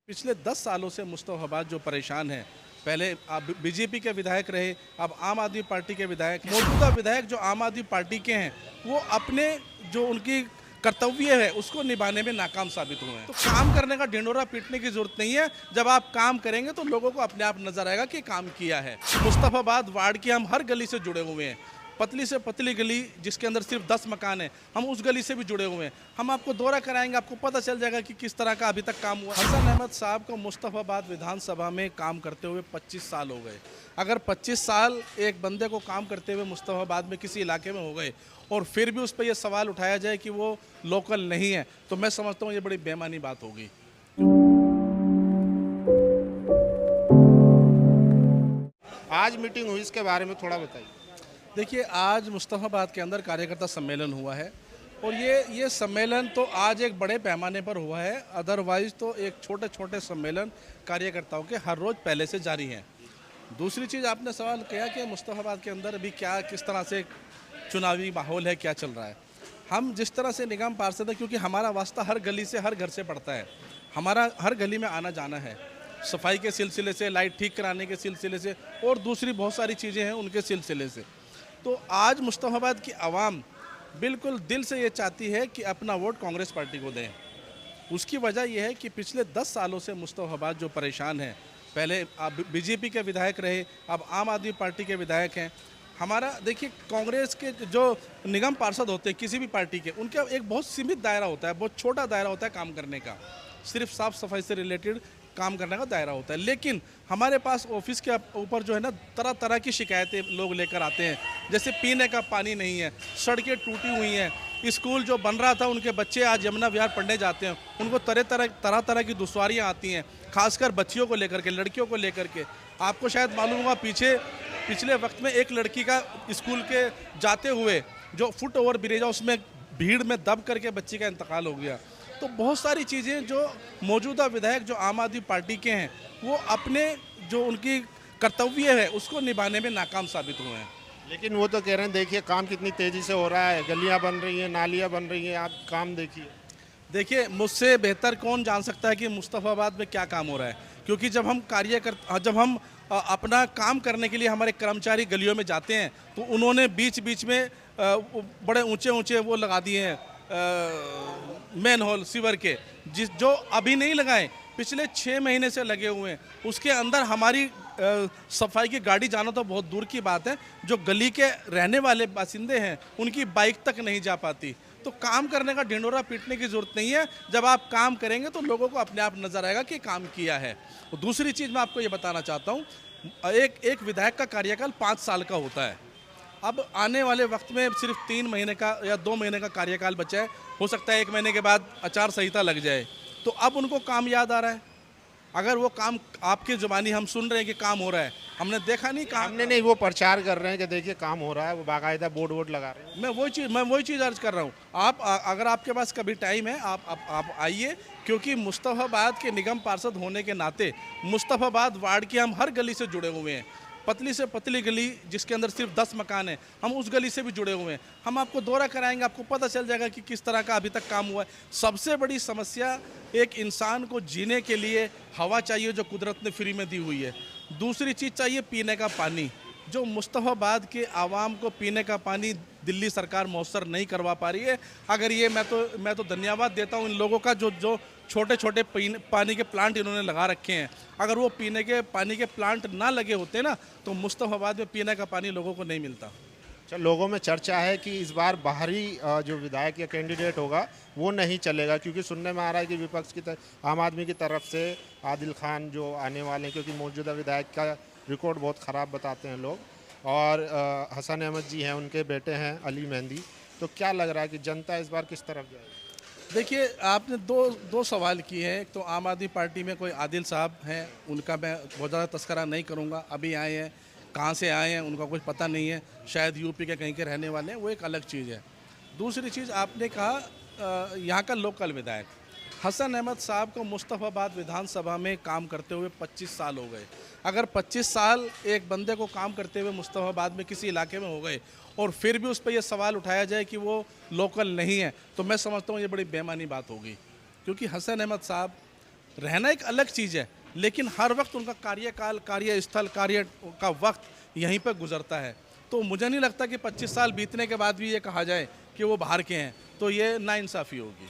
पिछले 10 सालों से मुस्तफ़ाबाद जो परेशान है, पहले आप बीजेपी के विधायक रहे, अब आम आदमी पार्टी के विधायक हैं। मौजूदा विधायक जो आम आदमी पार्टी के हैं, वो अपने जो उनकी कर्तव्य है उसको निभाने में नाकाम साबित हुए हैं। तो काम करने का ढिंढोरा पीटने की जरूरत नहीं है। जब आप काम करेंगे तो लोगों को अपने आप नजर आएगा कि काम किया है। मुस्तफ़ाबाद वार्ड की हम हर गली से जुड़े हुए हैं। पतली से पतली गली जिसके अंदर सिर्फ 10 मकान है, हम उस गली से भी जुड़े हुए हैं। हम आपको दौरा कराएंगे, आपको पता चल जाएगा कि किस तरह का अभी तक काम हुआ। हसन अहमद साहब को मुस्तफ़ाबाद विधानसभा में काम करते हुए 25 साल हो गए। अगर 25 साल एक बंदे को काम करते हुए मुस्तफ़ाबाद में किसी इलाके में हो गए और फिर भी उस पर यह सवाल उठाया जाए कि वो लोकल नहीं है, तो मैं समझता हूँ ये बड़ी बेईमानी बात होगी। आज मीटिंग हुई, इसके बारे में थोड़ा बताइए। देखिए, आज मुस्तफ़ाबाद के अंदर कार्यकर्ता सम्मेलन हुआ है और ये सम्मेलन तो आज एक बड़े पैमाने पर हुआ है। अदरवाइज़ तो एक छोटे छोटे सम्मेलन कार्यकर्ताओं के हर रोज़ पहले से जारी हैं। दूसरी चीज़, आपने सवाल किया कि मुस्तफ़ाबाद के अंदर अभी क्या किस तरह से चुनावी माहौल है, क्या चल रहा है। हम जिस तरह से निगम पार्षद है, क्योंकि हमारा वास्ता हर गली से हर घर से पड़ता है, हमारा हर गली में आना जाना है, सफाई के सिलसिले से, लाइट ठीक कराने के सिलसिले से और दूसरी बहुत सारी चीज़ें हैं उनके सिलसिले से। तो आज मुस्तफ़ाबाद की आवाम बिल्कुल दिल से ये चाहती है कि अपना वोट कांग्रेस पार्टी को दें। उसकी वजह यह है कि पिछले 10 सालों से मुस्तफ़ाबाद जो परेशान है, पहले आप बीजेपी के विधायक रहे, अब आम आदमी पार्टी के विधायक हैं। हमारा देखिए, कांग्रेस के जो निगम पार्षद होते हैं किसी भी पार्टी के, उनका एक बहुत सीमित दायरा होता है, बहुत छोटा दायरा होता है काम करने का, सिर्फ साफ़ सफाई से रिलेटेड काम करने का दायरा होता है। लेकिन हमारे पास ऑफिस के ऊपर जो है ना, तरह तरह की शिकायतें लोग लेकर आते हैं। जैसे पीने का पानी नहीं है, सड़कें टूटी हुई हैं, स्कूल जो बन रहा था उनके बच्चे आज यमुना विहार पढ़ने जाते हैं, उनको तरह तरह की दुश्वारियाँ आती हैं, खासकर बच्चियों को लेकर के, लड़कियों को लेकर के। आपको शायद मालूम होगा, पिछले वक्त में एक लड़की का स्कूल के जाते हुए जो फुट ओवर ब्रिज है उसमें भीड़ में दब करके बच्ची का इंतकाल हो गया। तो बहुत सारी चीज़ें जो मौजूदा विधायक जो आम आदमी पार्टी के हैं, वो अपने जो उनकी कर्तव्य है उसको निभाने में नाकाम साबित हुए हैं। लेकिन वो तो कह रहे हैं, देखिए काम कितनी तेज़ी से हो रहा है, गलियां बन रही हैं, नालियां बन रही हैं, आप काम देखिए। देखिए, मुझसे बेहतर कौन जान सकता है कि मुस्तफ़ाबाद में क्या काम हो रहा है, क्योंकि जब हम अपना काम करने के लिए हमारे कर्मचारी गलियों में जाते हैं तो उन्होंने बीच बीच में बड़े ऊंचे ऊंचे वो लगा दिए हैं, मैन होल सीवर के, जो अभी नहीं लगाए, पिछले 6 महीने से लगे हुए हैं। उसके अंदर हमारी सफाई की गाड़ी जाना तो बहुत दूर की बात है, जो गली के रहने वाले बासिंदे हैं उनकी बाइक तक नहीं जा पाती। तो काम करने का ढिंढोरा पीटने की ज़रूरत नहीं है। जब आप काम करेंगे तो लोगों को अपने आप नज़र आएगा कि काम किया है। और दूसरी चीज़ मैं आपको ये बताना चाहता हूँ, एक विधायक का कार्यकाल 5 साल का होता है। अब आने वाले वक्त में सिर्फ 3 महीने का या 2 महीने का कार्यकाल बचा है। हो सकता है 1 महीने के बाद आचार संहिता लग जाए, तो अब उनको काम याद आ रहा है। अगर वो काम आपकी ज़ुबानी हम सुन रहे हैं कि काम हो रहा है, हमने देखा नहीं काम। हमने नहीं, वो प्रचार कर रहे हैं कि देखिए काम हो रहा है, वो बाकायदा बोर्ड वोर्ड लगा रहे हैं। मैं वही चीज़ अर्ज कर रहा हूँ। अगर आपके पास कभी टाइम है, आप आइए, क्योंकि मुस्तफ़ाबाद के निगम पार्षद होने के नाते मुस्तफ़ाबाद वार्ड की हम हर गली से जुड़े हुए हैं। पतली से पतली गली जिसके अंदर सिर्फ 10 मकान है, हम उस गली से भी जुड़े हुए हैं। हम आपको दौरा कराएंगे, आपको पता चल जाएगा कि किस तरह का अभी तक काम हुआ है। सबसे बड़ी समस्या, एक इंसान को जीने के लिए हवा चाहिए जो कुदरत ने फ्री में दी हुई है। दूसरी चीज़ चाहिए पीने का पानी, जो मुस्तफ़ाबाद के आवाम को पीने का पानी दिल्ली सरकार मौसर नहीं करवा पा रही है। अगर ये मैं तो धन्यवाद देता हूँ इन लोगों का, जो छोटे छोटे पानी के प्लांट इन्होंने लगा रखे हैं। अगर वो पीने के पानी के प्लांट ना लगे होते ना, तो मुस्तफ़ाबाद में पीने का पानी लोगों को नहीं मिलता। अच्छा, लोगों में चर्चा है कि इस बार बाहरी जो विधायक या कैंडिडेट होगा वो नहीं चलेगा, क्योंकि सुनने में आ रहा है कि विपक्ष की आम आदमी की तरफ से आदिल खान जो आने वाले हैं, क्योंकि मौजूदा विधायक का रिकॉर्ड बहुत ख़राब बताते हैं लोग, और हसन अहमद जी हैं, उनके बेटे हैं अली मेहंदी। तो क्या लग रहा है कि जनता इस बार किस तरफ जाएगी? देखिए, आपने दो सवाल किए हैं। एक तो आम आदमी पार्टी में कोई आदिल साहब हैं, उनका मैं बहुत ज़्यादा तस्करा नहीं करूंगा। अभी आए हैं, कहाँ से आए हैं उनका कुछ पता नहीं है, शायद यूपी के कहीं के रहने वाले हैं, वो एक अलग चीज़ है। दूसरी चीज़, आपने कहा यहाँ का लोकल विधायक हसन अहमद साहब को मुस्तफ़ाबाद विधानसभा में काम करते हुए 25 साल हो गए। अगर 25 साल एक बंदे को काम करते हुए मुस्तफ़ाबाद में किसी इलाके में हो गए और फिर भी उस पर यह सवाल उठाया जाए कि वो लोकल नहीं है, तो मैं समझता हूँ ये बड़ी बेईमानी बात होगी। क्योंकि हसन अहमद साहब रहना एक अलग चीज़ है, लेकिन हर वक्त उनका कार्यकाल, कार्यस्थल, कार्य का वक्त यहीं पर गुजरता है। तो मुझे नहीं लगता कि 25 साल बीतने के बाद भी ये कहा जाए कि वो बाहर के हैं, तो ये नाइंसाफ़ी होगी।